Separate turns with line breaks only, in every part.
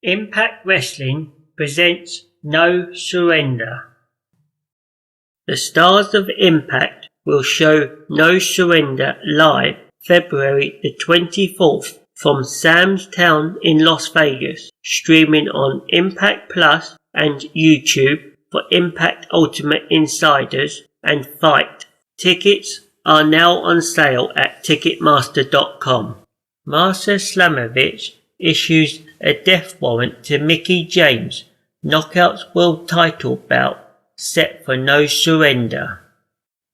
Impact Wrestling presents No Surrender. The stars of Impact will show No Surrender live February the 24th from Sam's Town in Las Vegas, streaming on Impact Plus and YouTube for Impact Ultimate Insiders and Fight. Tickets are now on sale at Ticketmaster.com. Marcel Slamovich issues a death warrant to Mickie James, Knockouts World Title bout set for No Surrender.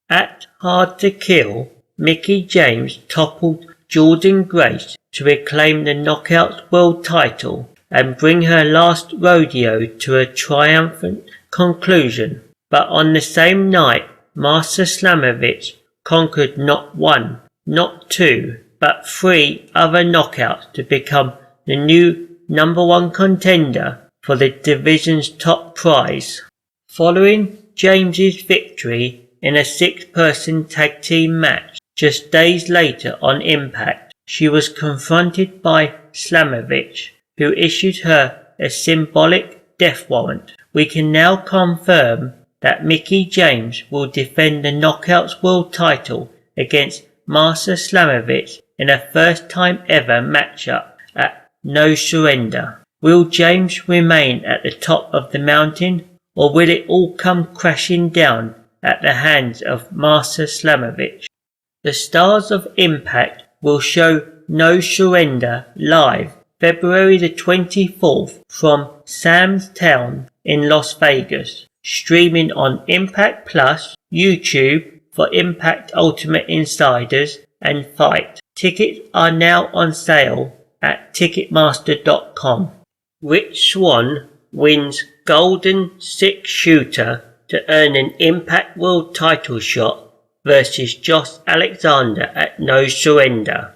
At Hard to Kill, Mickie James toppled Jordynne Grace to reclaim the Knockouts World Title and bring her last rodeo to a triumphant conclusion. But on the same night, Marcel Slamovich conquered not one, not two, but three other knockouts to become the new #1 contender for the division's top prize. Following James's victory in a 6-person tag team match just days later on Impact, she was confronted by Slamovich, who issued her a symbolic death warrant. We can now confirm that Mickie James will defend the Knockouts World Title against Marcel Slamovich in a first time ever matchup at No Surrender. Will James remain at the top of the mountain, or will it all come crashing down at the hands of Marcel Slamovich? The stars of Impact will show No Surrender live February the 24th from Sam's Town in Las Vegas, streaming on Impact Plus, YouTube for Impact Ultimate Insiders and Fight. Tickets are now on sale at Ticketmaster.com. Rich Swann wins Golden 6-shooter to earn an Impact World Title shot versus Josh Alexander at No Surrender.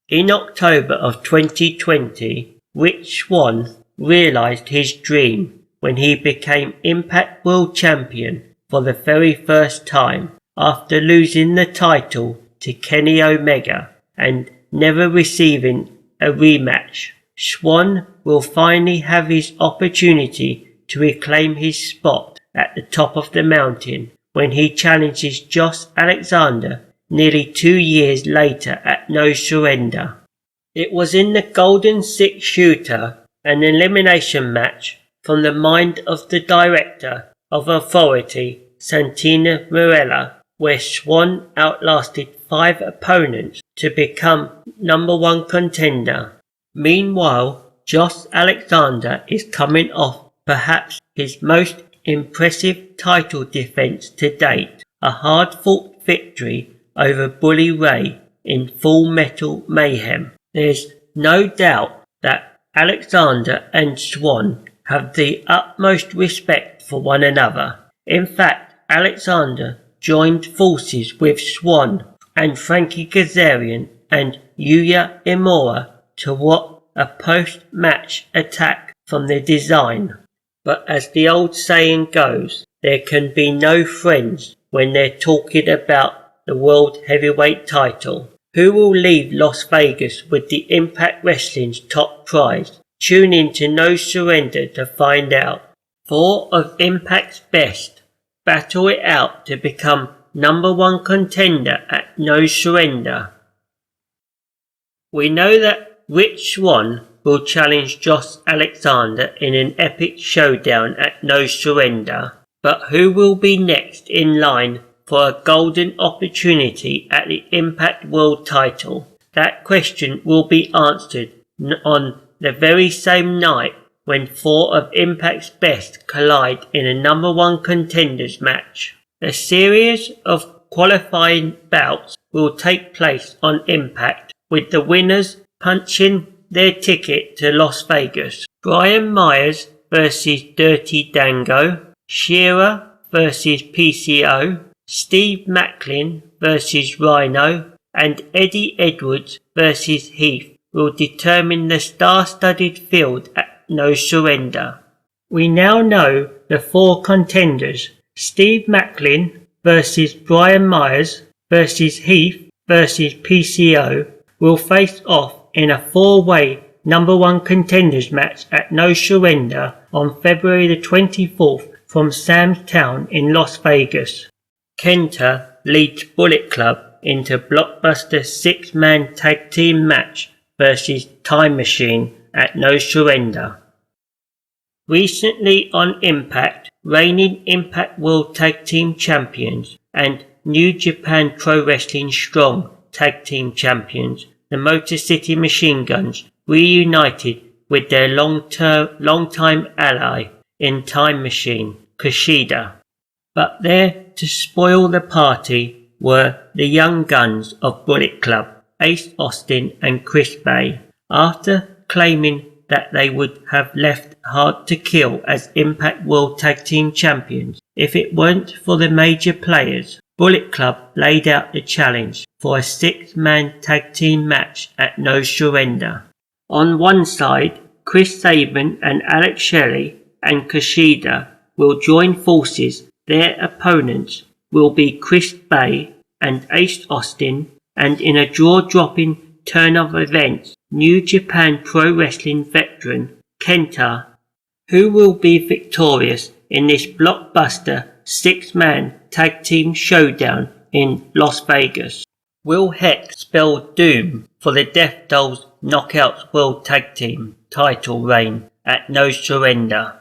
In October of 2020, Rich Swann realized his dream when he became Impact World Champion for the very first time after losing the title to Kenny Omega and never receiving a rematch. Swann will finally have his opportunity to reclaim his spot at the top of the mountain when he challenges Josh Alexander nearly 2 years later at No Surrender. It was in the Golden 6-shooter, an elimination match from the mind of the Director of Authority, Santina Marella, where Swann outlasted 5 opponents to become #1 contender. Meanwhile, Josh Alexander is coming off perhaps his most impressive title defense to date, a hard-fought victory over Bully Ray in Full Metal Mayhem. There's no doubt that Alexander and Swann have the utmost respect for one another. In fact, Alexander joined forces with Swann and Frankie Kazarian and Yuya Uemura to what a post-match attack from the design. But as the old saying goes, there can be no friends when they're talking about the World Heavyweight title. Who will leave Las Vegas with the Impact Wrestling's top prize? Tune in to No Surrender to find out. 4 of Impact's best battle it out to become #1 contender at No Surrender. We know that Rich Swann will challenge Josh Alexander in an epic showdown at No Surrender, but who will be next in line for a golden opportunity at the Impact World Title? That question will be answered on the very same night when 4 of Impact's best collide in a #1 contenders match. A series of qualifying bouts will take place on Impact, with the winners punching their ticket to Las Vegas. Brian Myers versus Dirty Dango, Shearer versus PCO, Steve MACLIN versus Rhino, and Eddie Edwards versus Heath will determine the star-studded field at No Surrender. We now know the 4 contenders: Steve MACLIN versus Brian Myers versus Heath versus PCO will face off in a 4-way #1 contenders match at No Surrender on February the 24th from Sam's Town in Las Vegas. Kenta leads Bullet Club into blockbuster 6-man tag team match versus Time Machine at No Surrender. Recently on Impact, reigning Impact World Tag Team Champions and New Japan Pro Wrestling Strong Tag Team Champions, the Motor City Machine Guns, reunited with their long-time ally in Time Machine, Kushida. But there to spoil the party were the Young Guns of Bullet Club, Ace Austin and Chris Bay. After claiming that they would have left Hard to Kill as Impact World Tag Team Champions if it weren't for the major players, Bullet Club laid out the challenge for a 6-man tag team match at No Surrender. On one side, Chris Sabin and Alex Shelley and Kushida will join forces. Their opponents will be Chris Bay and Ace Austin, and in a jaw-dropping turn of events, New Japan Pro Wrestling veteran Kenta, who will be victorious in this blockbuster 6-man tag team showdown in Las Vegas. Will Hex spell doom for the Death Dolls Knockouts World Tag Team title reign at No Surrender?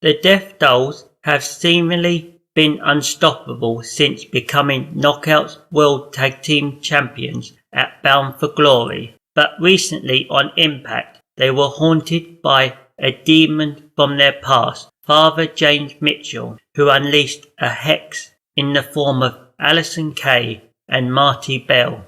The Death Dolls have seemingly been unstoppable since becoming Knockouts World Tag Team Champions at Bound for Glory, but recently on Impact they were haunted by a demon from their past, Father James Mitchell, who unleashed a hex in the form of Allison Kay and Marty Bell.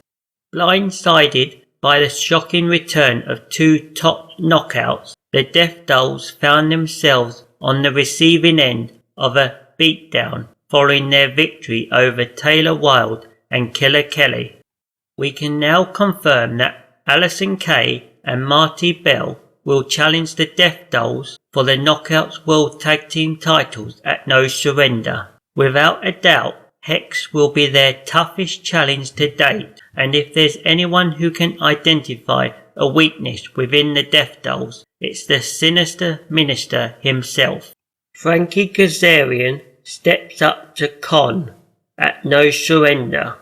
Blindsided by the shocking return of 2 top knockouts, the Death Dolls found themselves on the receiving end of a beatdown following their victory over Taylor Wilde and Killer Kelly. We can now confirm that Allison Kay and Marty Bell will challenge the Death Dolls for the Knockouts World Tag Team titles at No Surrender. Without a doubt, Hex will be their toughest challenge to date, and if there's anyone who can identify a weakness within the Death Dolls, it's the sinister minister himself. Frankie Kazarian steps up to Con at No Surrender.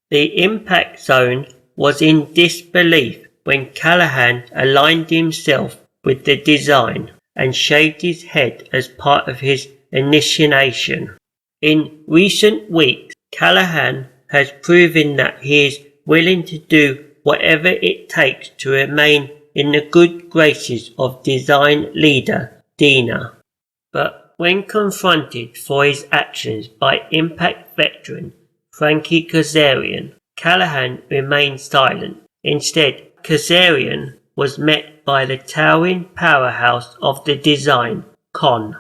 The Impact Zone was in disbelief when Callahan aligned himself with the design and shaved his head as part of his initiation. In recent weeks, Callahan has proven that he is willing to do whatever it takes to remain in the good graces of design leader Dina. But when confronted for his actions by Impact veteran Frankie Kazarian, Callahan remained silent. Instead, Kazarian was met by the towering powerhouse of the design, Con.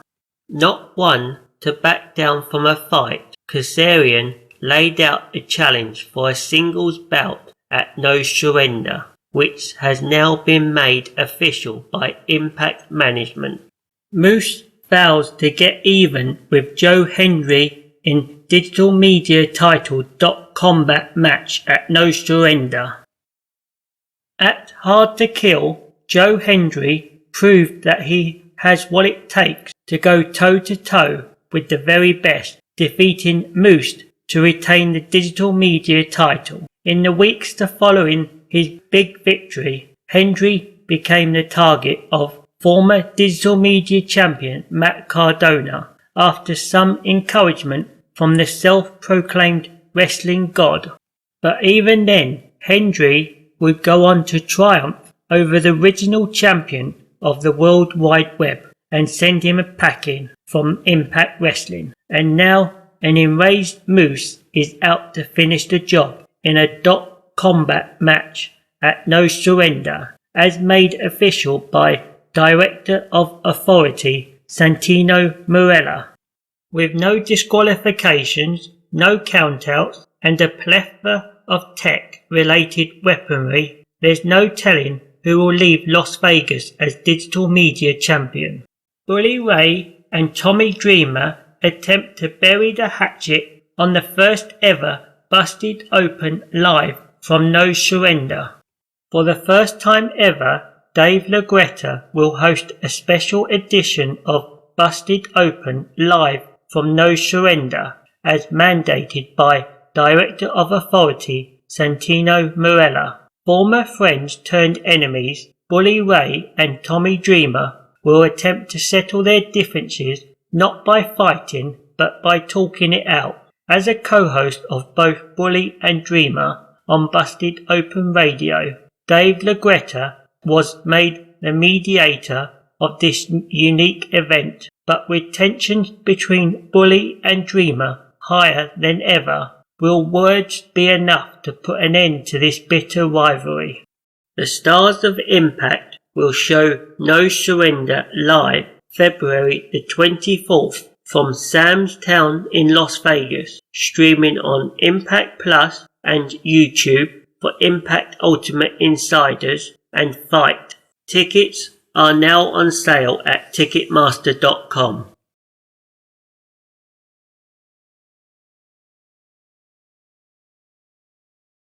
Not one to back down from a fight, Kazarian laid out a challenge for a singles bout at No Surrender, which has now been made official by Impact Management. Moose vows to get even with Joe Hendry in digital media titled .combat match at No Surrender. At Hard to Kill, Joe Hendry proved that he has what it takes to go toe-to-toe with the very best, defeating Moose to retain the digital media title. In the weeks following his big victory, Hendry became the target of former digital media champion Matt Cardona after some encouragement from the self-proclaimed wrestling god. But even then, Hendry would go on to triumph over the original champion of the World Wide Web and send him a packing from Impact Wrestling. And now an enraged Moose is out to finish the job in a combat match at No Surrender, as made official by Director of Authority Santino Marella. With no disqualifications, no countouts, and a plethora of tech-related weaponry, there's no telling who will leave Las Vegas as digital media champion. Bully Ray and Tommy Dreamer attempt to bury the hatchet on the first ever Busted Open Live from No Surrender. For the first time ever, Dave LaGreca will host a special edition of Busted Open live from No Surrender, as mandated by Director of Authority Santino Marella. Former friends turned enemies, Bully Ray and Tommy Dreamer, will attempt to settle their differences not by fighting but by talking it out. As a co-host of both Bully and Dreamer on Busted Open Radio, Dave LaGreca was made the mediator of this unique event, but with tensions between Bully and Dreamer higher than ever, will words be enough to put an end to this bitter rivalry? The stars of Impact will show No Surrender live February the 24th from Sam's Town in Las Vegas, streaming on Impact Plus and YouTube for Impact Ultimate Insiders and Fight. Tickets are now on sale at Ticketmaster.com.